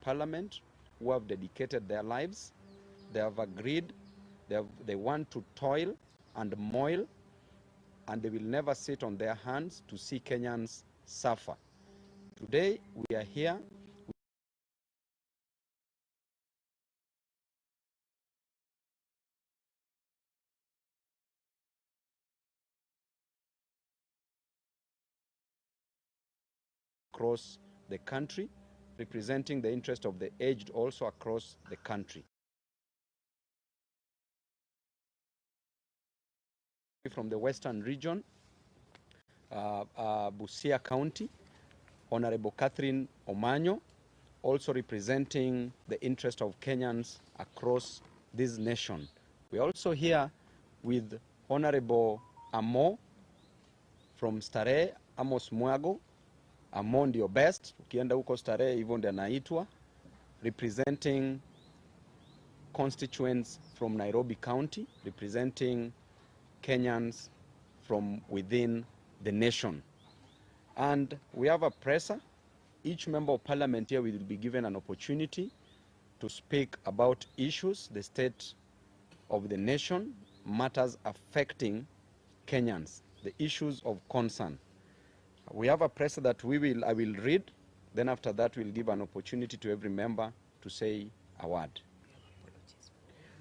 parliament who have dedicated their lives. They have agreed, they want to toil and moil, and they will never sit on their hands to see Kenyans suffer. Today, we are here across the country, representing the interest of the aged also across the country. From the Western region, Busia County, Honorable Catherine Omanyo, also representing the interest of Kenyans across this nation. We're also here with Honorable Amo from Starehe, Amos Mwago. Amo ndio best, ukienda huko Starehe hivyo ndio anaitwa, representing constituents from Nairobi County, representing Kenyans from within the nation. And we have a presser. Each member of parliament here will be given an opportunity to speak about issues, the state of the nation, matters affecting Kenyans, the issues of concern. We have a presser that I will read, then after that we'll give an opportunity to every member to say a word.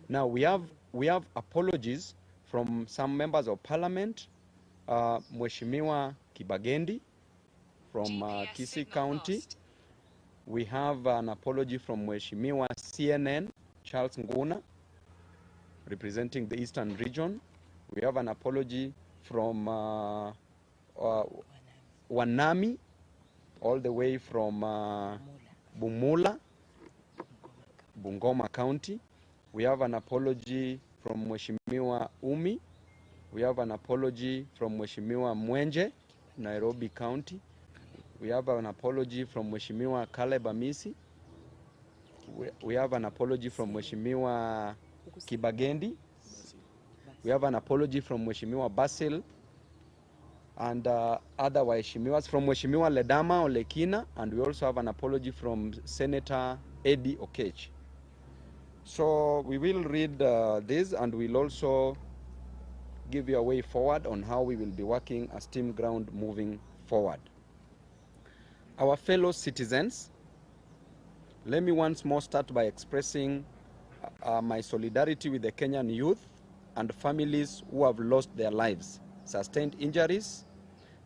Now we have apologies from some members of parliament. Mheshimiwa Kibagendi from Kisii County. We have an apology from Mheshimiwa CNN, Charles Nguna, representing the Eastern region. We have an apology from Wanami, all the way from Bumula, Bungoma County. We have an apology from Mheshimiwa Umi. We have an apology from Mheshimiwa Mwenje, Nairobi County. We have an apology from Mheshimiwa Caleb Amisi. We have an apology from Mheshimiwa Kibagendi. We have an apology from Mheshimiwa Basil and other Waheshimiwas, from Mheshimiwa Ledama Olekina, and we also have an apology from Senator Eddie Okech. So we will read this, and we'll also give you a way forward on how we will be working as Team Ground moving forward. Our fellow citizens, let me once more start by expressing my solidarity with the Kenyan youth and families who have lost their lives, sustained injuries,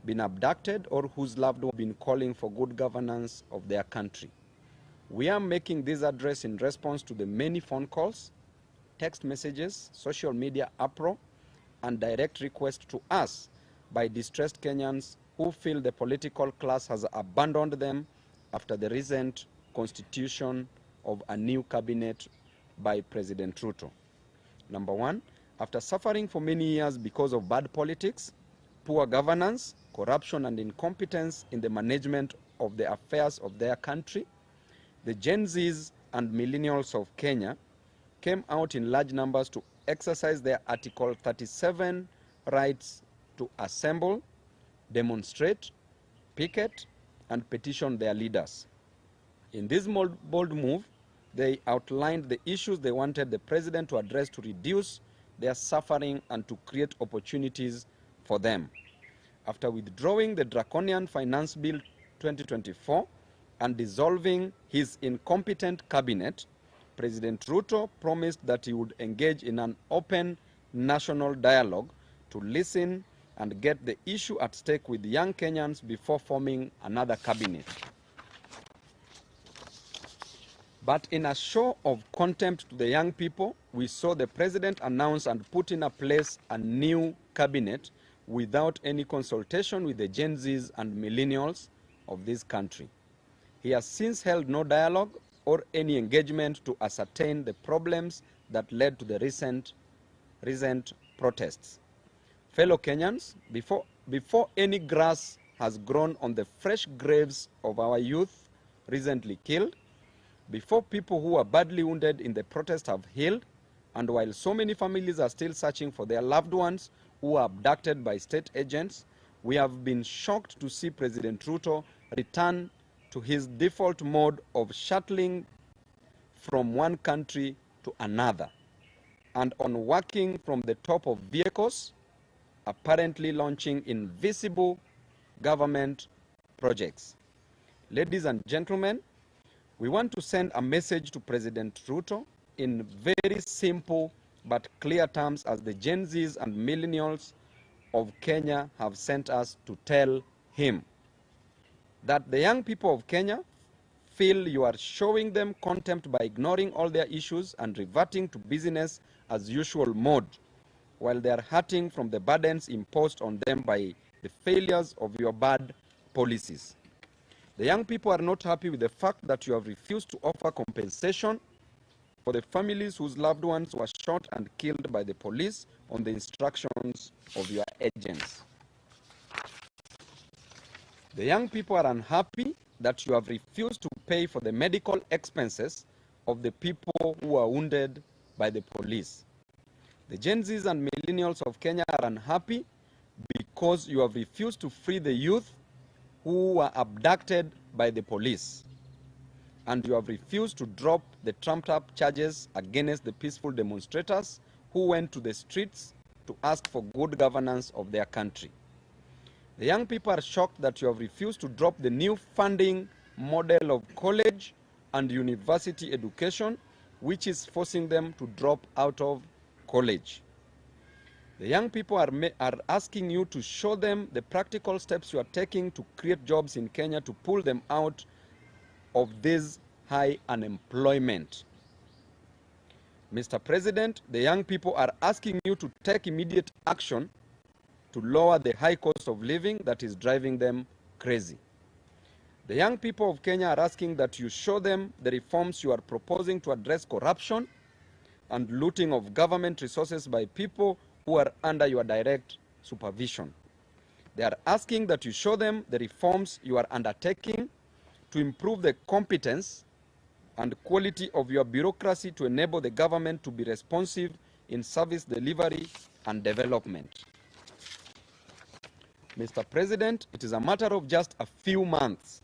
been abducted, or whose loved ones have been calling for good governance of their country. We are making this address in response to the many phone calls, text messages, social media uproar, and direct requests to us by distressed Kenyans who feel the political class has abandoned them after the recent constitution of a new cabinet by President Ruto. Number one, after suffering for many years because of bad politics, poor governance, corruption, and incompetence in the management of the affairs of their country, the Gen Zs and millennials of Kenya came out in large numbers to exercise their Article 37 rights to assemble, demonstrate, picket, and petition their leaders. In this bold move, they outlined the issues they wanted the president to address to reduce their suffering and to create opportunities for them. After withdrawing the draconian Finance Bill 2024 and dissolving his incompetent cabinet, President Ruto promised that he would engage in an open national dialogue to listen and get the issue at stake with young Kenyans before forming another cabinet. But in a show of contempt to the young people, we saw the president announce and put in place a new cabinet without any consultation with the Gen Zs and millennials of this country. He has since held no dialogue or any engagement to ascertain the problems that led to the recent protests. Fellow Kenyans, before any grass has grown on the fresh graves of our youth recently killed, before people who were badly wounded in the protest have healed, and while so many families are still searching for their loved ones who were abducted by state agents, we have been shocked to see President Ruto return to his default mode of shuttling from one country to another, and on working from the top of vehicles, apparently launching invisible government projects. Ladies and gentlemen, we want to send a message to President Ruto in very simple but clear terms, as the Gen Zs and millennials of Kenya have sent us to tell him that the young people of Kenya feel you are showing them contempt by ignoring all their issues and reverting to business as usual mode, while they are hurting from the burdens imposed on them by the failures of your bad policies. The young people are not happy with the fact that you have refused to offer compensation for the families whose loved ones were shot and killed by the police on the instructions of your agents. The young people are unhappy that you have refused to pay for the medical expenses of the people who were wounded by the police. The Gen Zs and millennials of Kenya are unhappy because you have refused to free the youth who were abducted by the police, and you have refused to drop the trumped-up charges against the peaceful demonstrators who went to the streets to ask for good governance of their country. The young people are shocked that you have refused to drop the new funding model of college and university education, which is forcing them to drop out of college. The young people are asking you to show them the practical steps you are taking to create jobs in Kenya to pull them out of this high unemployment. Mr. President, the young people are asking you to take immediate action to lower the high cost of living that is driving them crazy. The young people of Kenya are asking that you show them the reforms you are proposing to address corruption and looting of government resources by people who are under your direct supervision. They are asking that you show them the reforms you are undertaking to improve the competence and quality of your bureaucracy to enable the government to be responsive in service delivery and development. Mr. President, it is a matter of just a few months,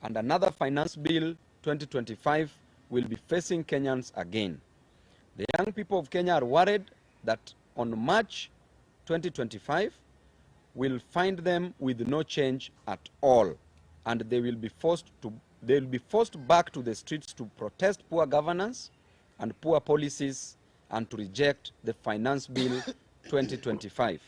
and another finance bill 2025 will be facing Kenyans again. The young people of Kenya are worried that on March 2025 will find them with no change at all, and they will be forced back to the streets to protest poor governance and poor policies and to reject the finance bill 2025.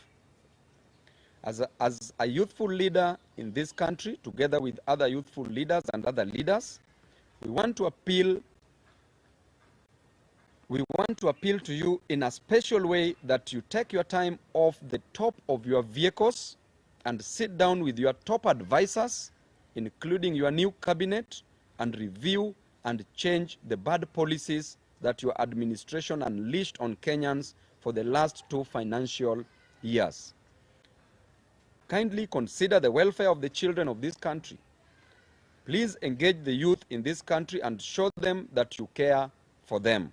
As a youthful leader in this country, together with other youthful leaders and other leaders, we want to appeal to you in a special way that you take your time off the top of your vehicles and sit down with your top advisors, including your new cabinet, and review and change the bad policies that your administration unleashed on Kenyans for the last 2 financial years. Kindly consider the welfare of the children of this country. Please engage the youth in this country and show them that you care for them.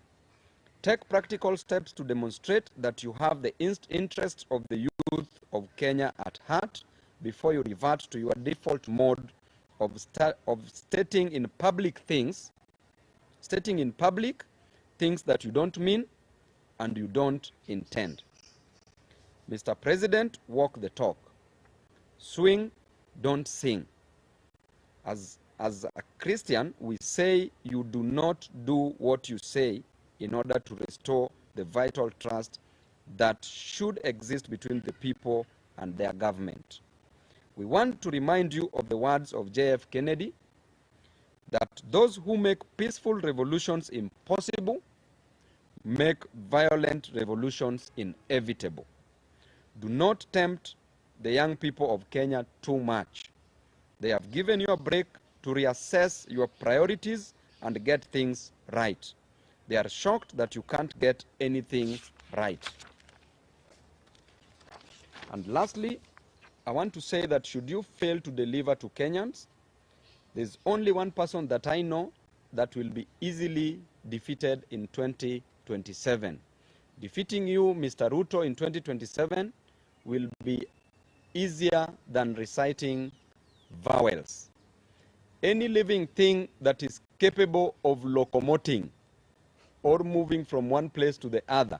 Take practical steps to demonstrate that you have the interests of the youth of Kenya at heart before you revert to your default mode of stating in public things that you don't mean and you don't intend. Mr. President, walk the talk. Swing, don't sing. As a Christian, we say you do not do what you say in order to restore the vital trust that should exist between the people and their government. We want to remind you of the words of J.F. Kennedy, that those who make peaceful revolutions impossible make violent revolutions inevitable. Do not tempt the young people of Kenya too much. They have given you a break to reassess your priorities and get things right. They are shocked that you can't get anything right. And lastly, I want to say that should you fail to deliver to Kenyans, there's only one person that I know that will be easily defeated in 2027. Defeating you, Mr. Ruto, in 2027 will be easier than reciting vowels. Any living thing that is capable of locomoting or moving from one place to the other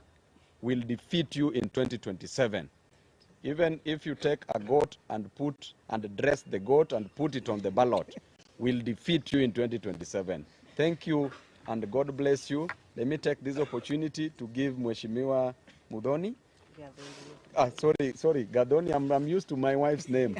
will defeat you in 2027. Even if you take a goat and dress the goat and put it on the ballot, will defeat you in 2027. Thank you and God bless you. Let me take this opportunity to give Mheshimiwa Mudhoni. Sorry, Gadoni. I'm used to my wife's name.